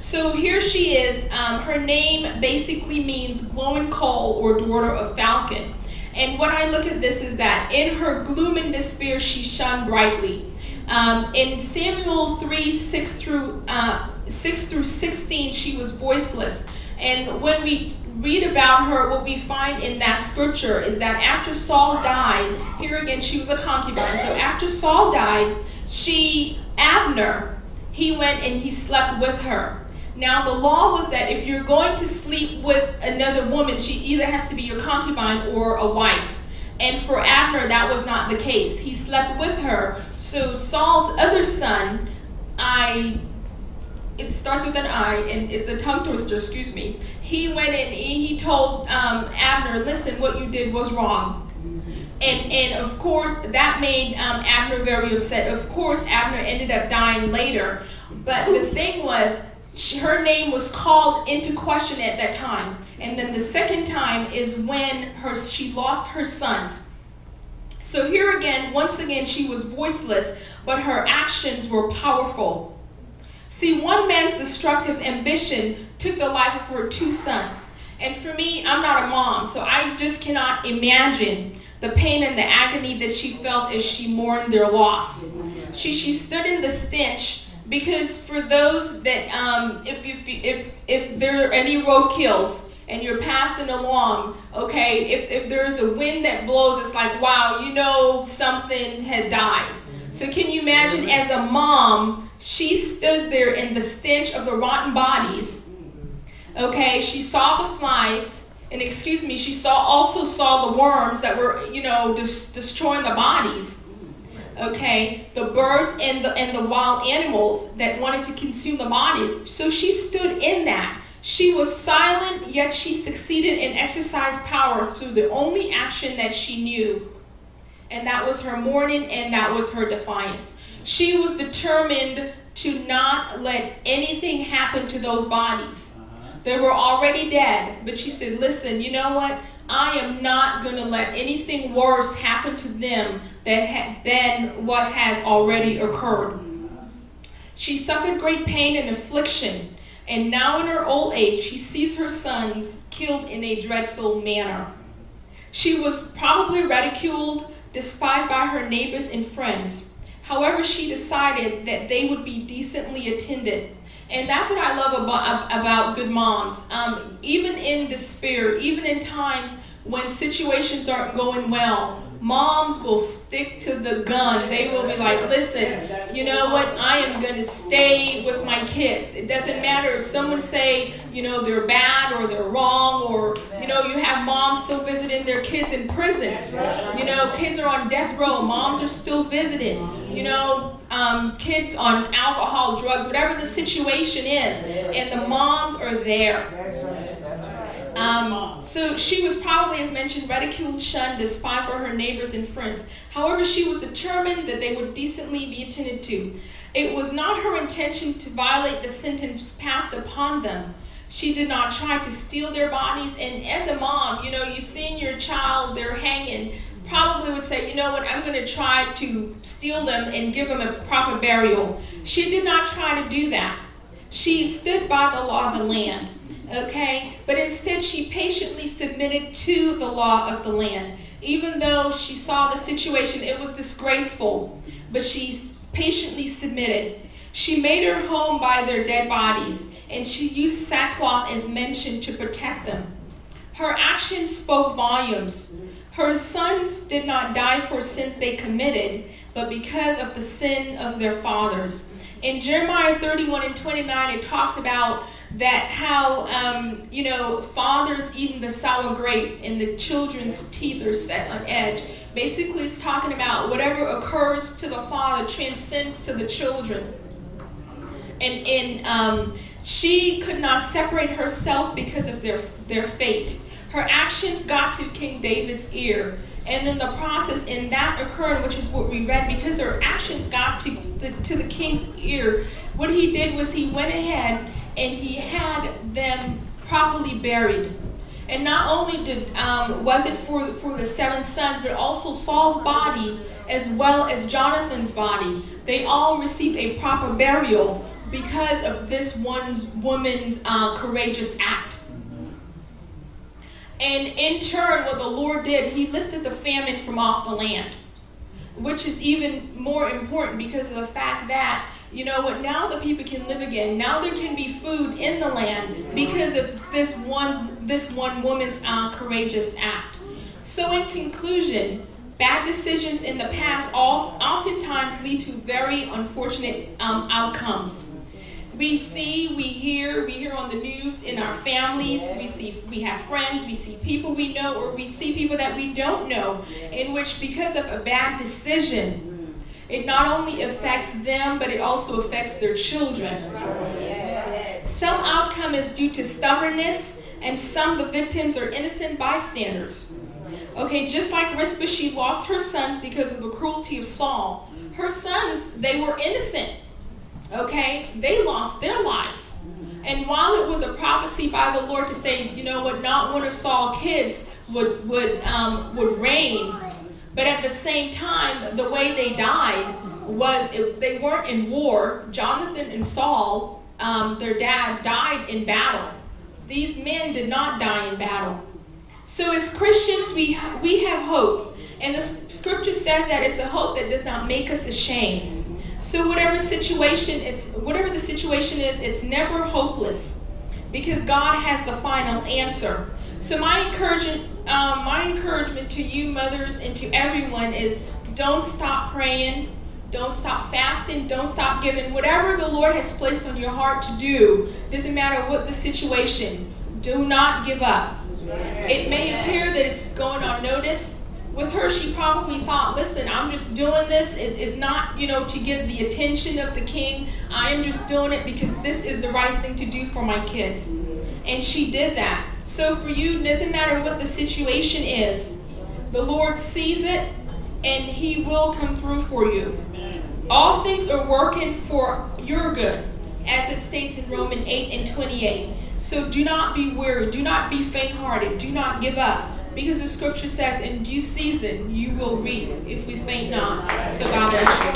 So here she is. Her name basically means glowing coal or daughter of falcon. And when I look at this is that in her gloom and despair, she shone brightly. In Samuel 3, 6 through 16, she was voiceless. And when we read about her, what we find in that scripture is that after Saul died, here again, she was a concubine. So after Saul died, Abner, he went and he slept with her. Now the law was that if you're going to sleep with another woman, she either has to be your concubine or a wife. And for Abner, that was not the case. He slept with her. So Saul's other son, it starts with an I, and it's a tongue twister, excuse me. He went and he told Abner, listen, what you did was wrong. And of course, that made Abner very upset. Of course, Abner ended up dying later. But the thing was, her name was called into question at that time. And then the second time is when she lost her sons. So here again, once again, she was voiceless, but her actions were powerful. See, one man's destructive ambition took the life of her 2 sons. And for me, I'm not a mom, so I just cannot imagine the pain and the agony that she felt as she mourned their loss. She stood in the stench. Because for those that, if there are any roadkills and you're passing along, okay, if there's a wind that blows, it's like, wow, you know something had died. So can you imagine as a mom, she stood there in the stench of the rotten bodies, okay, she saw the flies, and excuse me, she also saw the worms that were, destroying the bodies. Okay, the birds and the wild animals that wanted to consume the bodies. So she stood in that. She was silent, yet she succeeded and exercised power through the only action that she knew. And that was her mourning, and that was her defiance. She was determined to not let anything happen to those bodies. They were already dead, but she said, listen, you know what? I am not going to let anything worse happen to them than what has already occurred. She suffered great pain and affliction, and now in her old age, she sees her sons killed in a dreadful manner. She was probably ridiculed, despised by her neighbors and friends. However, she decided that they would be decently attended. And that's what I love about good moms. Even in despair, even in times when situations aren't going well, moms will stick to the gun. They will be like, listen, you know what? I am going to stay with my kids. It doesn't matter if someone say, they're bad or they're wrong, or, you have moms still visiting their kids in prison. Kids are on death row. Moms are still visiting. Kids on alcohol, drugs, whatever the situation is, and the moms are there. So she was probably, as mentioned, ridiculed, shunned, despised by her neighbors and friends. However, she was determined that they would decently be attended to. It was not her intention to violate the sentence passed upon them. She did not try to steal their bodies. And as a mom, you seen your child, they're hanging, probably would say, you know what, I'm going to try to steal them and give them a proper burial. She did not try to do that. She stood by the law of the land. Okay, but instead she patiently submitted to the law of the land. Even though she saw the situation, it was disgraceful, but she patiently submitted. She made her home by their dead bodies, and she used sackcloth as mentioned to protect them. Her actions spoke volumes. Her sons did not die for sins they committed, but because of the sin of their fathers. In Jeremiah 31 and 29, it talks about that how, fathers eating the sour grape and the children's teeth are set on edge. Basically, it's talking about whatever occurs to the father transcends to the children. And she could not separate herself because of their fate. Her actions got to King David's ear. And in the process, in that occurring, which is what we read, because her actions got to the king's ear, what he did was he went ahead and he had them properly buried. And not only was it for the 7 sons, but also Saul's body as well as Jonathan's body. They all received a proper burial because of this woman's courageous act. And in turn, what the Lord did, he lifted the famine from off the land, which is even more important because of the fact that, you know what, now the people can live again. Now there can be food in the land because of this one woman's courageous act. So in conclusion, bad decisions in the past oftentimes lead to very unfortunate outcomes. We hear on the news in our families, we have friends, we see people we know, or we see people that we don't know, in which because of a bad decision, it not only affects them, but it also affects their children. Some outcome is due to stubbornness, and some the victims are innocent bystanders. Okay, just like Rizpah, she lost her sons because of the cruelty of Saul. Her sons, they were innocent. Okay, they lost their lives. And while it was a prophecy by the Lord to say, you know what, not one of Saul's kids would reign, but at the same time, the way they died was they weren't in war. Jonathan and Saul, their dad, died in battle. These men did not die in battle. So as Christians, we have hope. And the scripture says that it's a hope that does not make us ashamed. So whatever the situation is, it's never hopeless because God has the final answer. So my encouragement to you mothers and to everyone is don't stop praying, don't stop fasting, don't stop giving. Whatever the Lord has placed on your heart to do, doesn't matter what the situation, do not give up. It may appear that it's going unnoticed. With her, she probably thought, listen, I'm just doing this. It is not, to get the attention of the king. I am just doing it because this is the right thing to do for my kids. And she did that. So for you, it doesn't matter what the situation is. The Lord sees it, and he will come through for you. All things are working for your good, as it states in Romans 8:28. So do not be weary. Do not be faint-hearted. Do not give up. Because the scripture says, in due season, you will reap if we faint not. So God bless you.